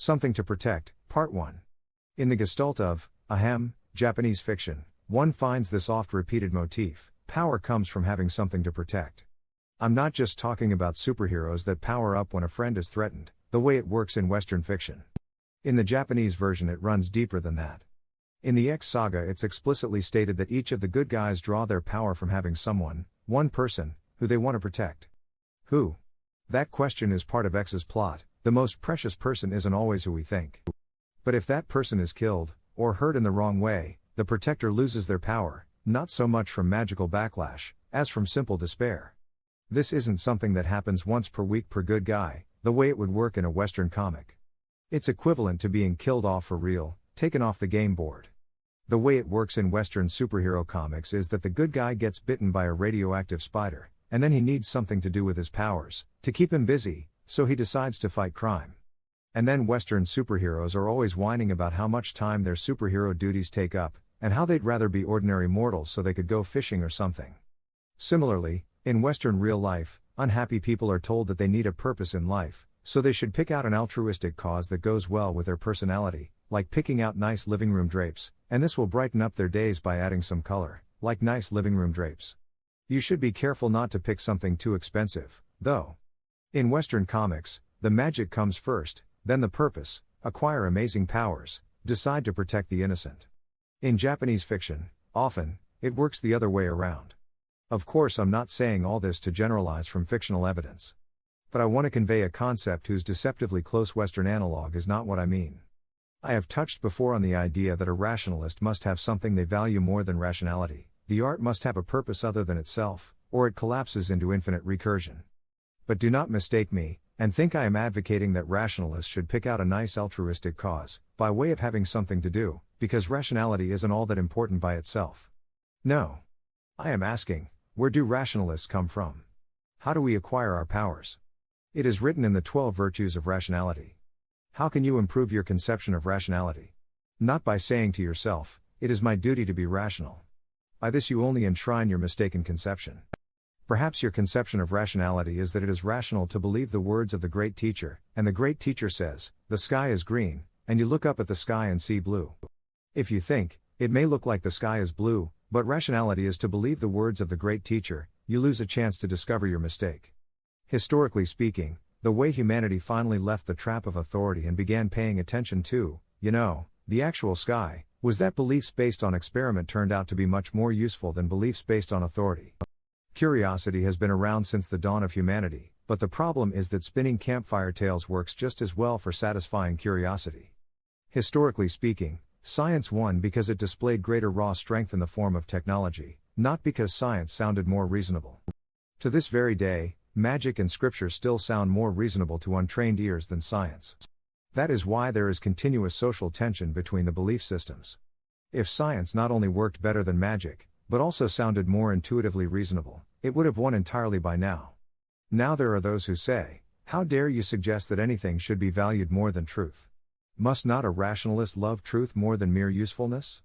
Something to Protect, Part 1. In the gestalt of ahem, Japanese fiction, one finds this oft-repeated motif: power comes from having something to protect. I'm not just talking about superheroes that power up when a friend is threatened, the way it works in Western fiction. In the Japanese version it runs deeper than that. In the X saga it's explicitly stated that each of the good guys draw their power from having someone, one person, who they want to protect. Who? That question is part of X's plot. The most precious person isn't always who we think. But if that person is killed, or hurt in the wrong way, the protector loses their power, not so much from magical backlash, as from simple despair. This isn't something that happens once per week per good guy, the way it would work in a Western comic. It's equivalent to being killed off for real, taken off the game board. The way it works in Western superhero comics is that the good guy gets bitten by a radioactive spider, and then he needs something to do with his powers, to keep him busy, so he decides to fight crime. And then Western superheroes are always whining about how much time their superhero duties take up, and how they'd rather be ordinary mortals so they could go fishing or something. Similarly, in Western real life, unhappy people are told that they need a purpose in life, so they should pick out an altruistic cause that goes well with their personality, like picking out nice living room drapes, and this will brighten up their days by adding some color, like nice living room drapes. You should be careful not to pick something too expensive, though. In Western comics, the magic comes first, then the purpose: acquire amazing powers, decide to protect the innocent. In Japanese fiction, often, it works the other way around. Of course, I'm not saying all this to generalize from fictional evidence. But I want to convey a concept whose deceptively close Western analog is not what I mean. I have touched before on the idea that a rationalist must have something they value more than rationality. The art must have a purpose other than itself, or it collapses into infinite recursion. But do not mistake me, and think I am advocating that rationalists should pick out a nice altruistic cause, by way of having something to do, because rationality isn't all that important by itself. No. I am asking, where do rationalists come from? How do we acquire our powers? It is written in the 12 Virtues of Rationality. How can you improve your conception of rationality? Not by saying to yourself, it is my duty to be rational. By this you only enshrine your mistaken conception. Perhaps your conception of rationality is that it is rational to believe the words of the great teacher, and the great teacher says, the sky is green, and you look up at the sky and see blue. If you think, it may look like the sky is blue, but rationality is to believe the words of the great teacher, you lose a chance to discover your mistake. Historically speaking, the way humanity finally left the trap of authority and began paying attention to, the actual sky, was that beliefs based on experiment turned out to be much more useful than beliefs based on authority. Curiosity has been around since the dawn of humanity, but the problem is that spinning campfire tales works just as well for satisfying curiosity. Historically speaking, science won because it displayed greater raw strength in the form of technology, not because science sounded more reasonable. To this very day, magic and scripture still sound more reasonable to untrained ears than science. That is why there is continuous social tension between the belief systems. If science not only worked better than magic, but also sounded more intuitively reasonable, it would have won entirely by now. Now there are those who say, how dare you suggest that anything should be valued more than truth? Must not a rationalist love truth more than mere usefulness?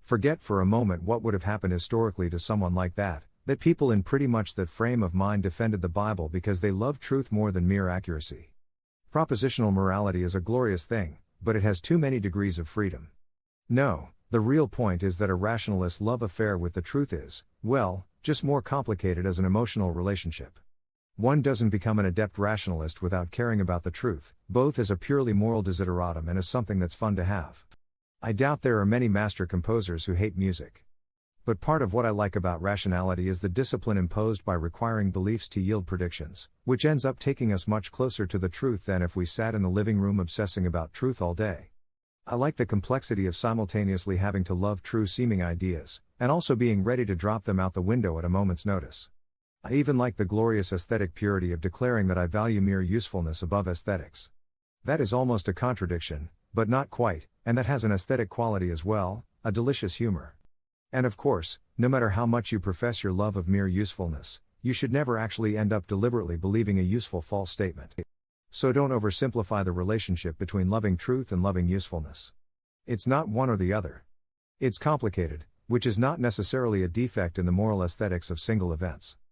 Forget for a moment what would have happened historically to someone like that people in pretty much that frame of mind defended the Bible because they love truth more than mere accuracy. Propositional morality is a glorious thing, but it has too many degrees of freedom. No, the real point is that a rationalist's love affair with the truth is, well, just more complicated as an emotional relationship. One doesn't become an adept rationalist without caring about the truth, both as a purely moral desideratum and as something that's fun to have. I doubt there are many master composers who hate music. But part of what I like about rationality is the discipline imposed by requiring beliefs to yield predictions, which ends up taking us much closer to the truth than if we sat in the living room obsessing about truth all day. I like the complexity of simultaneously having to love true-seeming ideas, and also being ready to drop them out the window at a moment's notice. I even like the glorious aesthetic purity of declaring that I value mere usefulness above aesthetics. That is almost a contradiction, but not quite, and that has an aesthetic quality as well, a delicious humor. And of course, no matter how much you profess your love of mere usefulness, you should never actually end up deliberately believing a useful false statement. So don't oversimplify the relationship between loving truth and loving usefulness. It's not one or the other. It's complicated, which is not necessarily a defect in the moral aesthetics of single events.